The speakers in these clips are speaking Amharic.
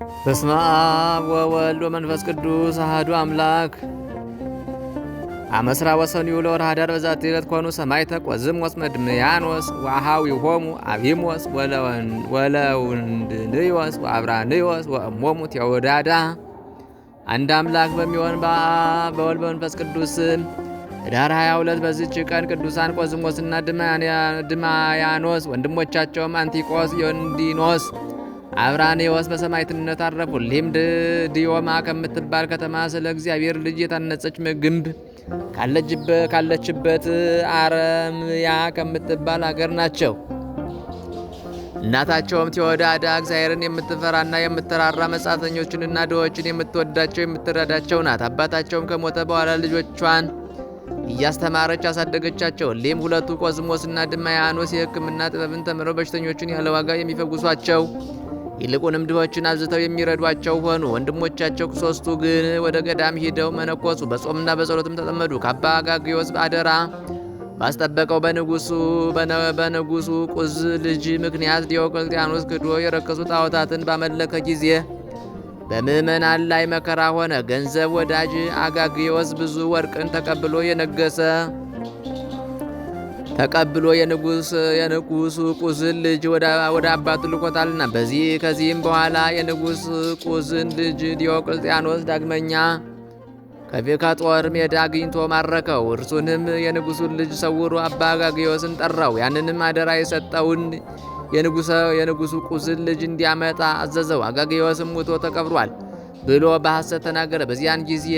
በስመ አብ ወወልድ ወመንፈስ ቅዱስ አሐዱ አምላክ። አመስራ ወሰንዩ ለወርኃ ኅዳር በዛቲ ዕለት ኮኑ ሰማዕተ ቆዝሞስ መድምያኖስ ወአኀዊሆሙ አቢሞስ ወለውንድንዮስ ወአብራንዮስ ወእሞሙ ቴዎዳዳ። አንድ አምላክ በሚሆን በአብ በወልድ በመንፈስ ቅዱስ ኅዳር 22 በዚች ቀን ቅዱሳን ቆዝሞስና ድማያኖስ ወንድሞቻቸውም አንቲቆስ፣ ዮንዲኖስ፣ አብራኔዎስ በሰማዕትነት አረፉ። ሊም ዲዮማ ከምትባል ከተማ ስለ እግዚአብሔር ልጅ የታነጸች ግንብ ካለችበት አረምያ ከምትባል አገር ናቸው። እናታቸውም ቴዎዳዳ እግዚአብሔርን የምትፈራና የምትራራ መጻተኞችንና ድሆችን የምትወዳቸው የምትረዳቸው ናት። አባታቸውም ከሞተ በኋላ ልጆቿን እያስተማረች አሳደገቻቸው። ሊም ሁለቱ ቆዝሞስና ድማያኖስ የሕክምና ጥበብን ተምረው በሽተኞችን ያለ ዋጋ የሚፈጉሷቸው ይልቁንም ድሆችን አብዝተው የሚረዷቸው ሆኑ። ወንድሞቻቸው ሶስቱ ግን ወደ ገዳም ሂደው መነኮሱ። በጾምና በጸሎትም ተጠመዱ። ከአባ አጋግዮስ አደራ ባስጠበቀው በንጉሱ ቁዝ ልጅ ምክንያት ዲዮቅልጥያኖስ ክዶ የረከሱ ጣዖታትን ባመለከ ጊዜ በምዕመናን ላይ መከራ ሆነ። ገንዘብ ወዳጅ አጋግዮስ ብዙ ወርቅን ተቀብሎ የንጉስ ቁዝን ልጅ ወደ አባቱ ልኮታልና። ከዚህም በኋላ የንጉስ ቁዝን ልጅ ዲዮቅልጥያኖስ ዳግመኛ ከጦር ሜዳ አግኝቶ ማረከው። እርሱንም የንጉሱን ልጅ ሰውሮ አባ አጋግዮስን ጠራው። ያንንም አደራ የሰጠውን የንጉሱ ቁዝን ልጅ እንዲያመጣ አዘዘው። አጋግዮስም ሙቶ ተቀብሯል ብሎ በሐሰት ተናገረ። በዚያን ጊዜ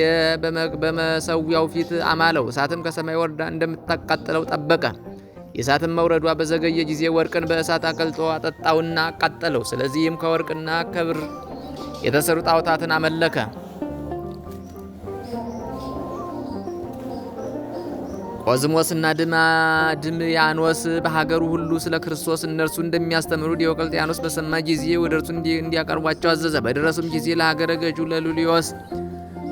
በመሰዊያው ፊት አማለው። እሳትም ከሰማይ ወርዳ እንደምታቃጥለው ጠበቀ። የእሳትም መውረዷ በዘገየ ጊዜ ወርቅን በእሳት አቀልጦ አጠጣውና አቃጠለው። ስለዚህም ከወርቅና ከብር የተሰሩ ጣዖታትን አመለከ። ቆዝሞስና ድምያኖስ በሀገሩ ሁሉ ስለ ክርስቶስ እነርሱ እንደሚያስተምሩ ዲዮቅልጥያኖስ በሰማ ጊዜ ወደ እርሱ እንዲያቀርቧቸው አዘዘ። በደረሱም ጊዜ ለሀገረ ገዡ ለሉልዮስ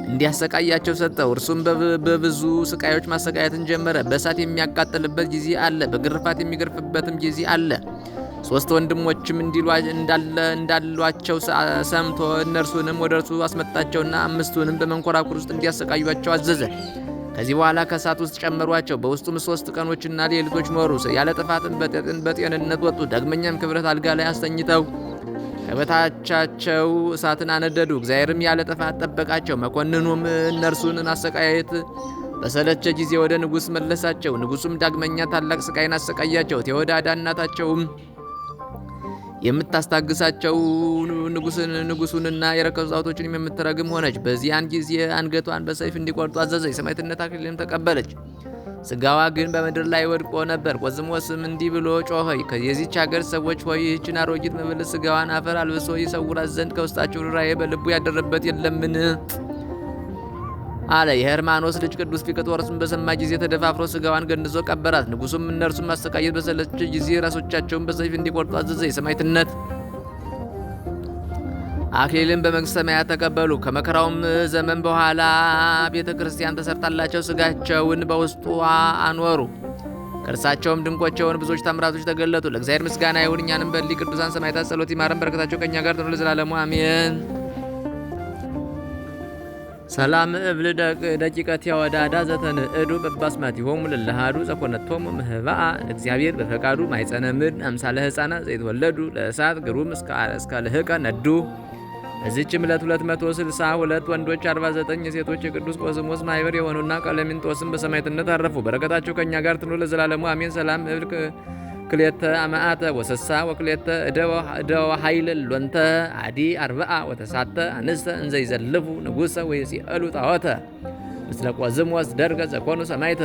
እንዲያሰቃያቸው ሰጠው። እርሱም በብዙ ስቃዮች ማሰቃየትን ጀመረ። በእሳት የሚያቃጥልበት ጊዜ አለ፣ በግርፋት የሚገርፍበትም ጊዜ አለ። 3 ወንድሞችም እንዳሏቸው ሰምቶ እነርሱንም ወደ እርሱ አስመጣቸውና 5ቱንም በመንኮራኩር ውስጥ እንዲያሰቃዩቸው አዘዘ። ከዚህ በኋላ ከእሳት ውስጥ ጨመሯቸው። በውስጡም 3 ቀኖችና ሌሊቶች ኖሩ። ያለ ጥፋትን በጤንነት ወጡ። ዳግመኛም ክብረት አልጋ ላይ አስተኝተው ከበታቻቸው እሳትን አነደዱ። እግዚአብሔርም ያለ ጥፋት ጠበቃቸው። መኮንኑም እነርሱን ማሰቃየት በሰለቸ ጊዜ ወደ ንጉሥ መለሳቸው። ንጉሡም ዳግመኛ ታላቅ ስቃይን አሰቃያቸው። ቴዎዳዳ እናታቸውም የምታስታግሳቸው ንጉሱንና የረከሱ ጣዖቶችን የምትረግም ሆነች። በዚያን ጊዜ አንገቷን በሰይፍ እንዲቆርጡ አዘዘ። የሰማዕትነት አክሊልም ተቀበለች። ስጋዋ ግን በምድር ላይ ወድቆ ነበር። ቆዝሞስም እንዲህ ብሎ ጮኸ፣ የዚች ሀገር ሰዎች ሆይ ይህችን አሮጊት መበለት ስጋዋን አፈር አልብሶ ይሰውራት ዘንድ ከውስጣቸው ርኅራኄ በልቡ ያደረበት የለምን? አለ። የሄርማኖስ ልጅ ቅዱስ ፊቅጦርስም በሰማ ጊዜ ተደፋፍሮ ስጋዋን ገንዞ ቀበራት። ንጉሱም እነርሱን ማሰቃየት በሰለቸ ጊዜ ራሶቻቸውን በሰይፍ እንዲቆርጡ አዘዘ። የሰማዕትነት አክሊልን በመንግሥተ ሰማያት ተቀበሉ። ከመከራውም ዘመን በኋላ ቤተ ክርስቲያን ተሰርታላቸው ስጋቸውን በውስጧ አኖሩ። ከእርሳቸውም ድንቆች የሆኑ ብዙዎች ታምራቶች ተገለጡ። ለእግዚአብሔር ምስጋና ይሁን። እኛንም በሊ ቅዱሳን ሰማዕታት ጸሎት ይማረን፣ በረከታቸው ከእኛ ጋር ትኑር ለዘላለሙ አሜን። ሰላም እብል ደቂቀ ቴዎዳዳ ዘተንእዱ በባስማቲሆሙ ለለሃዱ ዘኮነቶሙ ምህባአ እግዚአብሔር በፈቃዱ ማይጸነ ምድር አምሳለ ሕፃናት ዘይተወለዱ ለእሳት ግሩም እስከ ልህቀ ነዱ። በዚችም ዕለት 262 ወንዶች 49 ሴቶች የቅዱስ ቆዝሞስ ማኅበር የሆኑና ቀለሚንጦስም በሰማዕትነት አረፉ። በረከታቸው ከእኛ ጋር ትኑር ለዘላለሙ አሜን። ሰላም እብል ክልኤተ አማአተ ወሰሳ ወክልኤተ እደወ ኃይል ሎንተ አዲ 40 ወተሳተ አንስተ እንዘ ይዘልፉ ንጉሠ ወይሲአሉ ጣዖተ ምስለ ቆዝሞስ ደርገ ዘኮኑ ሰማዕተ።